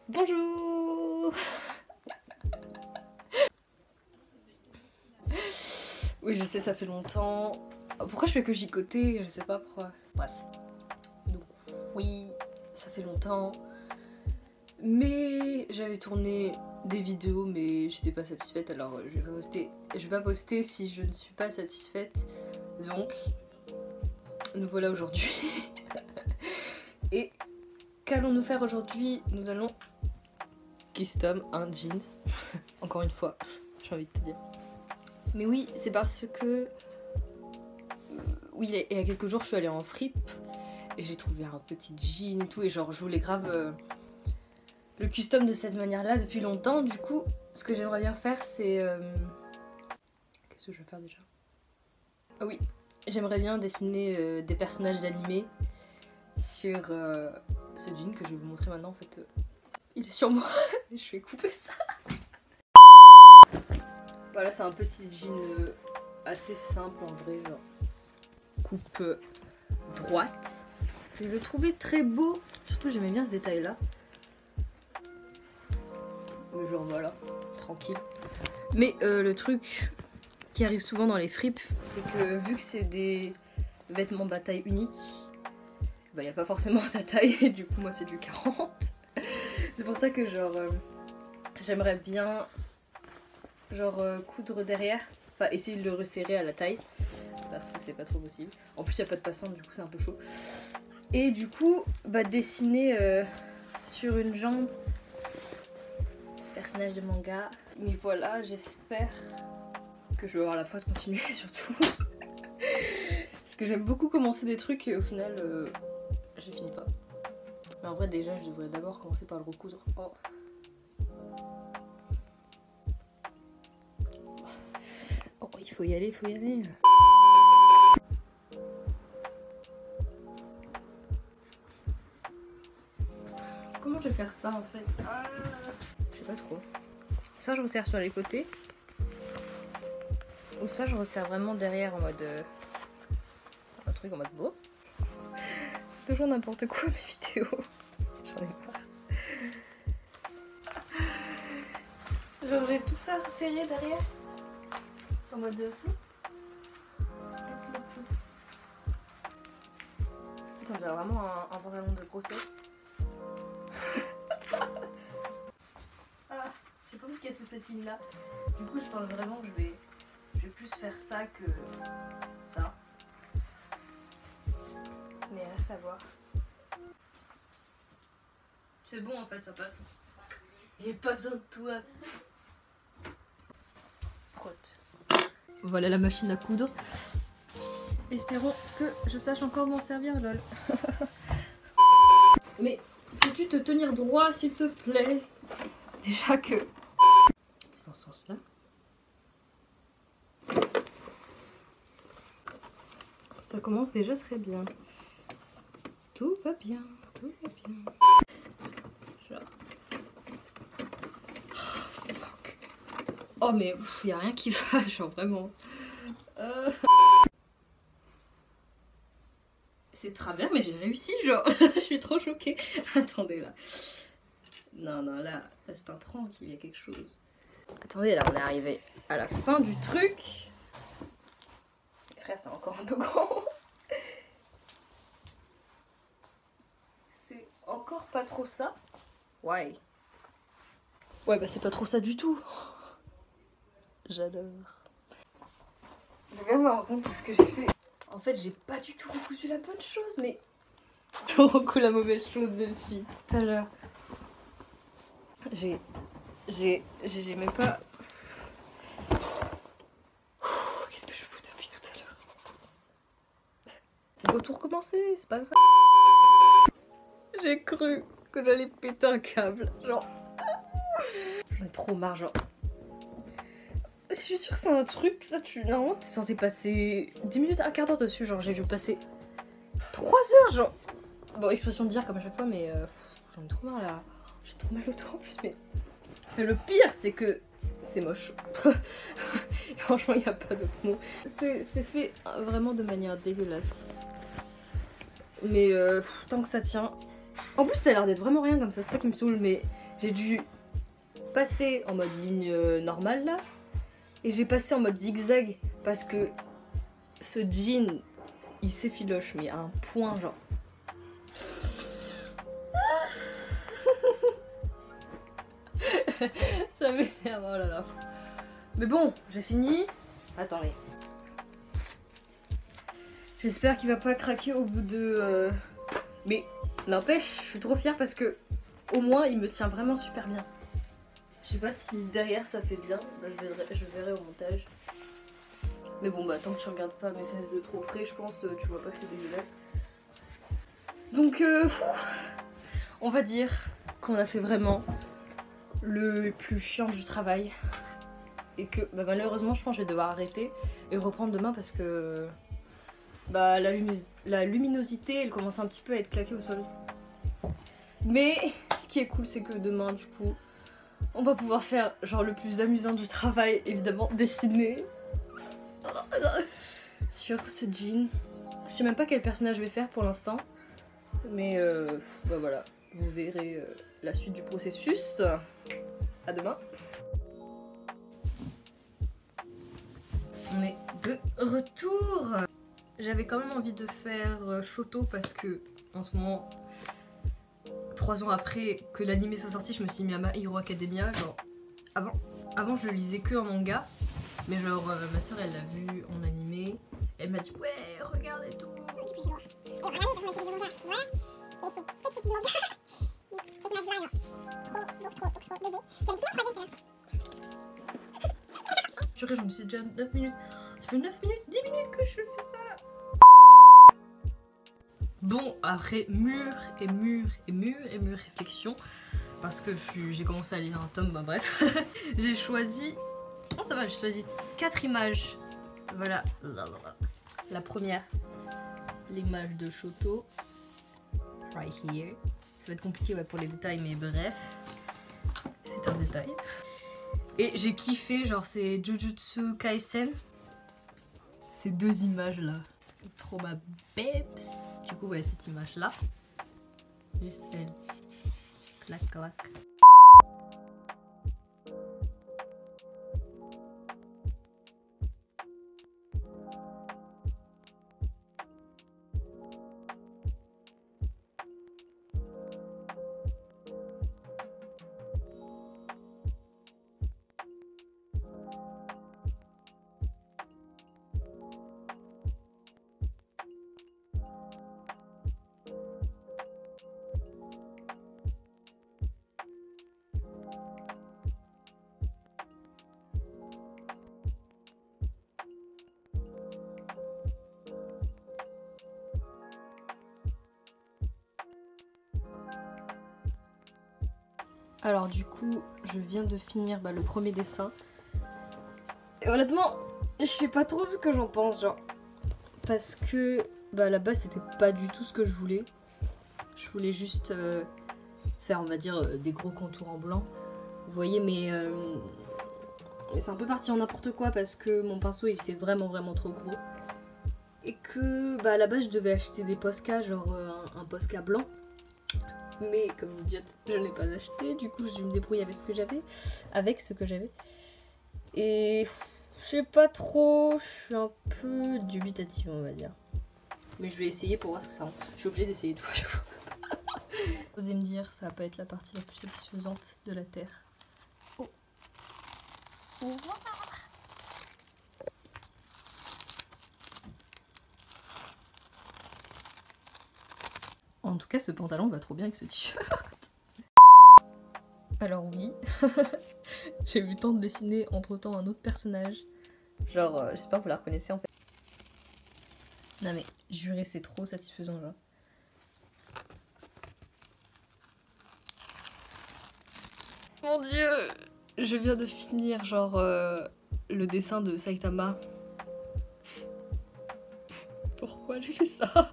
Bonjour. Oui, je sais, ça fait longtemps. Pourquoi je fais que gigoter? Je sais pas pourquoi. Bref. Donc, oui, ça fait longtemps. Mais j'avais tourné des vidéos, mais j'étais pas satisfaite, alors je vais pas poster si je ne suis pas satisfaite. Donc, nous voilà aujourd'hui. Et qu'allons-nous faire aujourd'hui? Nous allons custom un jeans. Encore une fois, j'ai envie de te dire. Mais oui, c'est parce que... oui, il y a quelques jours, je suis allée en fripe. Et j'ai trouvé un petit jean et tout. Et genre, je voulais grave le custom de cette manière-là depuis longtemps. Du coup, ce que j'aimerais bien faire, c'est... qu'est-ce que je vais faire déjà? Ah oui, j'aimerais bien dessiner des personnages animés sur ce jean que je vais vous montrer maintenant. En fait, il est sur moi. Je vais couper ça. Voilà, c'est un petit jean assez simple en vrai, genre coupe droite. Je le trouvais très beau, surtout j'aimais bien ce détail là. Mais genre voilà, tranquille. Mais le truc qui arrive souvent dans les fripes, c'est que vu que c'est des vêtements de taille unique, bah y a pas forcément ta taille et du coup moi c'est du 40. C'est pour ça que genre j'aimerais bien genre coudre derrière, enfin essayer de le resserrer à la taille parce que c'est pas trop possible. En plus il n'y a pas de passante, du coup c'est un peu chaud. Et du coup bah dessiner sur une jambe personnage de manga. Mais voilà, j'espère que je vais avoir la foi de continuer surtout. Parce que j'aime beaucoup commencer des trucs et au final je finis pas. Mais en vrai déjà je devrais d'abord commencer par le recoudre. Oh. Oh, il faut y aller, il faut y aller. Comment je vais faire ça en fait? Je sais pas trop. Soit je resserre sur les côtés, ou soit je resserre vraiment derrière en mode... un truc en mode beau. C'est toujours n'importe quoi mes vidéos. J'en ai marre. Genre j'ai tout ça serré derrière. En mode flou. Attends, on dirait vraiment un pantalon de grossesse. Ah, j'ai pas envie de casser cette ligne là. Du coup je pense vraiment que je vais plus faire ça que ça. Mais reste à voir. C'est bon en fait, ça passe. J'ai pas besoin de toi. Prote. Voilà la machine à coudre. Espérons que je sache encore m'en servir, lol. Mais peux-tu te tenir droit s'il te plaît? Déjà que... c'est en ce sens là. Ça commence déjà très bien. Tout va bien, tout va bien. Genre... oh, fuck. Oh mais y a rien qui va, genre vraiment. C'est travers mais j'ai réussi, genre. Je suis trop choquée. Attendez là. Non, non, là c'est un prank, il y a quelque chose. Attendez, là on est arrivé à la fin du truc. Frère, c'est encore un peu grand. C'est encore pas trop ça. Ouais. Ouais, bah c'est pas trop ça du tout. J'adore. Je viens de me rendre compte de ce que j'ai fait. En fait, j'ai pas du tout recousu la bonne chose, mais... je recouds la mauvaise chose, Delphi, tout à l'heure. J'ai même pas... qu'est-ce que je fous depuis tout à l'heure? On va tout recommencer, c'est pas grave. J'ai cru que j'allais péter un câble, genre... j'en ai trop marre, genre... je suis sûre que c'est un truc, ça tu... non, t'es censé passer 10 minutes, un quart d'heure dessus, genre j'ai dû passer 3 heures, genre... bon, expression de dire comme à chaque fois, mais j'en ai trop marre là. J'ai trop mal au dos en plus, mais le pire c'est que c'est moche. Franchement, il n'y a pas d'autre mot. C'est fait vraiment de manière dégueulasse. Mais tant que ça tient. En plus ça a l'air d'être vraiment rien comme ça, c'est ça qui me saoule. Mais j'ai dû passer en mode ligne normale là. Et j'ai passé en mode zigzag parce que ce jean il s'effiloche mais à un point genre. Ça m'énerve, oh là là. Mais bon, j'ai fini. Attendez. J'espère qu'il va pas craquer au bout de... Mais n'empêche, je suis trop fière parce que au moins il me tient vraiment super bien. Je sais pas si derrière ça fait bien, bah, je verrai au montage. Mais bon bah tant que tu regardes pas mes fesses de trop près, je pense tu vois pas que c'est dégueulasse. Donc on va dire qu'on a fait vraiment le plus chiant du travail. Et que bah, malheureusement je pense que je vais devoir arrêter et reprendre demain parce que bah, la luminosité elle commence un petit peu à être claquée au sol. Mais ce qui est cool c'est que demain du coup on va pouvoir faire genre le plus amusant du travail, évidemment dessiner sur ce jean. Je sais même pas quel personnage je vais faire pour l'instant. Mais bah voilà, vous verrez la suite du processus. À demain. On est de retour. J'avais quand même envie de faire Shoto parce que en ce moment, 3 ans après que l'anime soit sorti, je me suis mis à My Hero Academia. Genre, avant je le lisais que en manga, mais genre ma soeur elle l'a vu en animé. Elle m'a dit ouais regarde et tout. Je me suis déjà 9 minutes. Ça fait 9 minutes, 10 minutes que je fais ça. Bon, après mûre réflexion, parce que j'ai commencé à lire un tome, bah bref, j'ai choisi, oh ça va, j'ai choisi 4 images. Voilà, la première, l'image de Shoto, right here. Ça va être compliqué ouais, pour les détails, mais bref, c'est un détail. Et j'ai kiffé, genre c'est Jujutsu Kaisen. Ces 2 images là, c'est trop ma babes. Du coup ouais, cette image là, juste elle, clac clac. Alors du coup, je viens de finir le premier dessin. Et honnêtement, je sais pas trop ce que j'en pense, genre. Parce que à la base, c'était pas du tout ce que je voulais. Je voulais juste faire, on va dire, des gros contours en blanc. Vous voyez, mais c'est un peu parti en n'importe quoi parce que mon pinceau, il était vraiment trop gros. Et que à la base, je devais acheter des Posca, genre un Posca blanc. Mais comme une idiote, je ne l'ai pas acheté, du coup je me débrouille avec ce que j'avais. Et je sais pas trop, je suis un peu dubitative on va dire. Mais je vais essayer pour voir ce que ça rend. Je suis obligée d'essayer tout à chaque fois. Vous allez me dire, ça va pas être la partie la plus satisfaisante de la Terre. Oh. Au revoir. En tout cas, ce pantalon va trop bien avec ce t-shirt. Alors oui, j'ai eu le temps de dessiner entre-temps un autre personnage. Genre, j'espère que vous la reconnaissez en fait. Non mais, juré, c'est trop satisfaisant là. Mon dieu! Je viens de finir genre le dessin de Saitama. Pourquoi j'ai fait ça?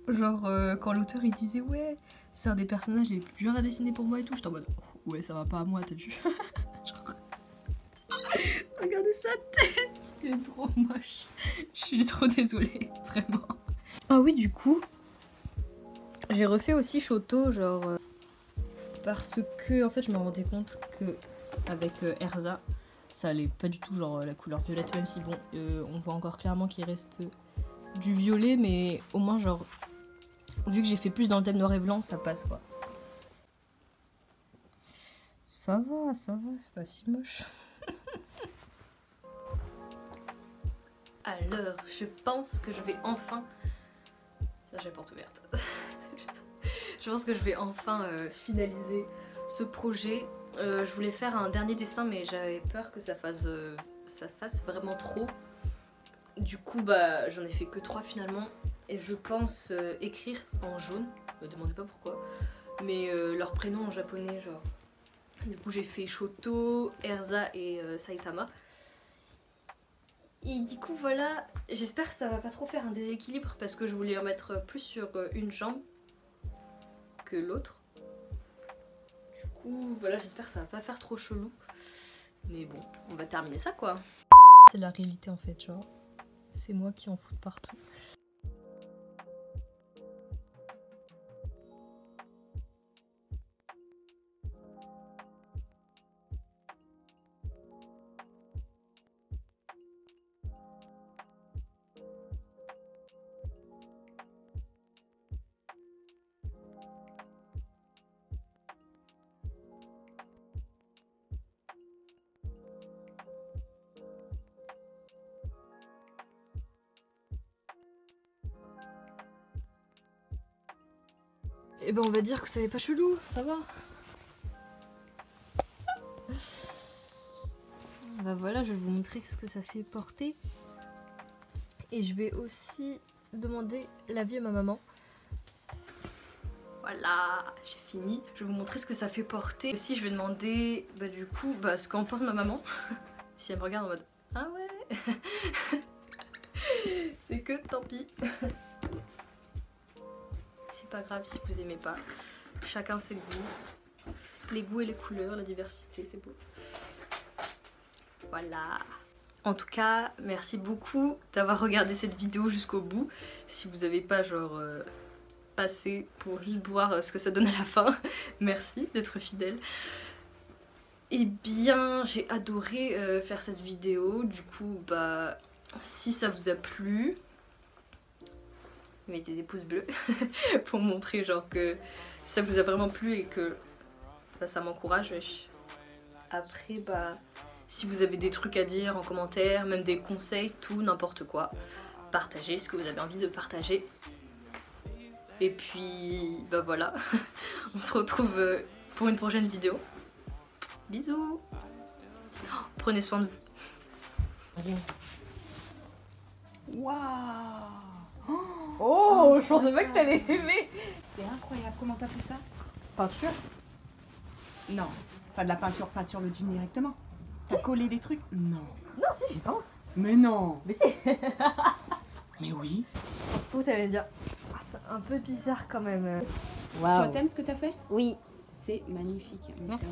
Genre quand l'auteur il disait ouais c'est un des personnages les plus durs à dessiner pour moi et tout, j'étais en mode ouais ça va pas à moi t'as vu. Genre regardez sa tête, il est trop moche. Je suis trop désolée, vraiment. Ah oui du coup J'ai refait aussi Shoto, genre parce que en fait je me rendais compte que avec Erza, ça allait pas du tout genre la couleur violette, même si bon, on voit encore clairement qu'il reste du violet, mais au moins genre vu que j'ai fait plus dans le thème noir et blanc, ça passe quoi. Ça va, c'est pas si moche. Alors, je pense que je vais enfin... Là, j'ai la porte ouverte. Je pense que je vais enfin finaliser ce projet. Je voulais faire un dernier dessin, mais j'avais peur que ça fasse vraiment trop. Du coup, bah, j'en ai fait que 3 finalement. Et je pense écrire en jaune. Me demandez pas pourquoi. Mais leur prénom en japonais, genre. Du coup, j'ai fait Shoto, Erza et Saitama. Et du coup, voilà. J'espère que ça va pas trop faire un déséquilibre parce que je voulais en mettre plus sur une jambe que l'autre. Du coup, voilà, j'espère que ça va pas faire trop chelou. Mais bon, on va terminer ça quoi. C'est la réalité en fait, genre. C'est moi qui en fous partout. Et ben on va dire que ça n'est pas chelou, ça va. Bah voilà, je vais vous montrer ce que ça fait porter. Et je vais aussi demander l'avis à ma maman. Voilà, j'ai fini. Je vais vous montrer ce que ça fait porter. Aussi je vais demander bah, du coup ce qu'en pense ma maman. Si elle me regarde en mode ah ouais. C'est que tant pis. C'est pas grave si vous aimez pas. Chacun ses goûts. Les goûts et les couleurs, la diversité, c'est beau. Voilà. En tout cas, merci beaucoup d'avoir regardé cette vidéo jusqu'au bout. Si vous n'avez pas genre passé pour juste voir ce que ça donne à la fin, merci d'être fidèle. Et bien, j'ai adoré faire cette vidéo. Du coup, bah, si ça vous a plu, mettez des pouces bleus pour montrer genre que ça vous a vraiment plu et que bah, ça m'encourage. Après bah si vous avez des trucs à dire en commentaire, même des conseils, tout, n'importe quoi, partagez ce que vous avez envie de partager. Et puis bah voilà, on se retrouve pour une prochaine vidéo. Bisous. Prenez soin de vous. Waouh! Oh, je pensais pas que t'allais aimer. C'est incroyable, comment t'as fait ça? Peinture? Non, pas de la peinture, pas sur le jean directement. T'as collé des trucs? Non. Non, si, j'ai pas. Mais non! Mais si. Mais oui! Je pense que t'allais dire. Ah, c'est un peu bizarre quand même. Toi, t'aimes ce que t'as fait? Oui. C'est magnifique. Merci.